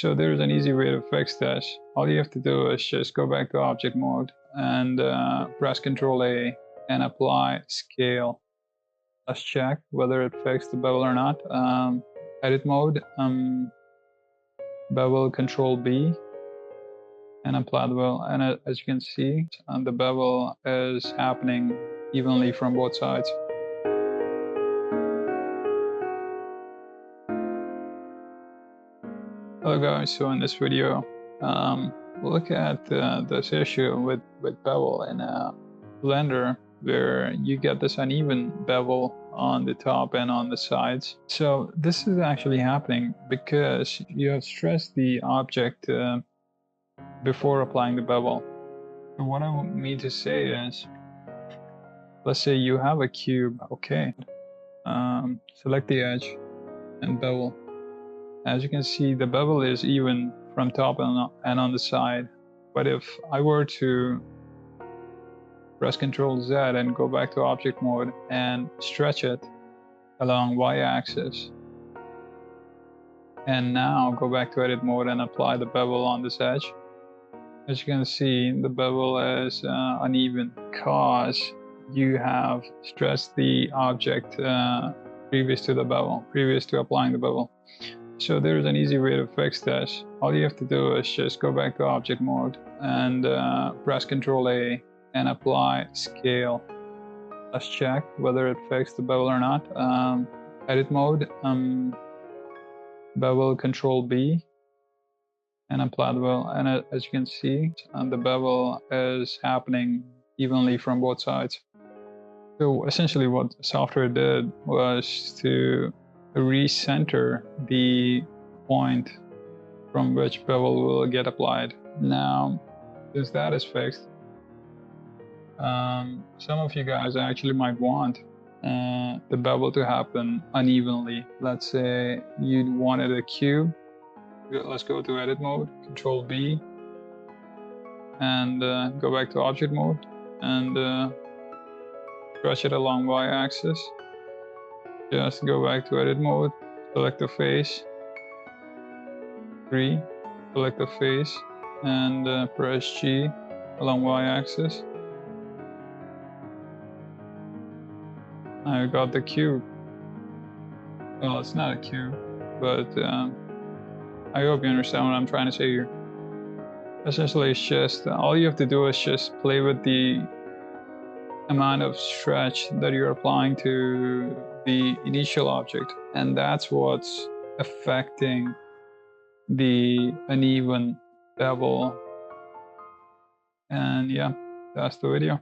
So there's an easy way to fix this. All you have to do is just go back to object mode and press Ctrl A and apply scale. Let's check whether it fixed the bevel or not. Edit mode, bevel, Ctrl B and apply the bevel. And as you can see, the bevel is happening evenly from both sides. Hello guys, so in this video, we'll look at this issue with bevel in a Blender where you get this uneven bevel on the top and on the sides. So this is actually happening because you have stressed the object before applying the bevel. And what I mean to say is, let's say you have a cube, okay, select the edge and bevel. As you can see, the bevel is even from top and on the side. But if I were to press Ctrl Z and go back to object mode and stretch it along Y-axis, and now go back to edit mode and apply the bevel on this edge, as you can see, the bevel is uneven because you have stressed the object previous to applying the bevel. So there's an easy way to fix this. All you have to do is just go back to object mode and press Ctrl A and apply scale. Let's check whether it fixed the bevel or not. Edit mode, bevel, Ctrl B and apply the bevel. And as you can see, the bevel is happening evenly from both sides. So essentially what the software did was to recenter the point from which bevel will get applied. Now, since that is fixed, some of you guys actually might want the bevel to happen unevenly. Let's say you wanted a cube. Let's go to edit mode, Ctrl B, and go back to object mode and stretch it along Y-axis. Just go back to edit mode, select the face, 3, select the face, and press G along Y-axis. I got the cube. Well, it's not a cube, but I hope you understand what I'm trying to say here. Essentially, it's just all you have to do is just play with the amount of stretch that you're applying to the initial object, and that's what's affecting the uneven bevel. And yeah, that's the video.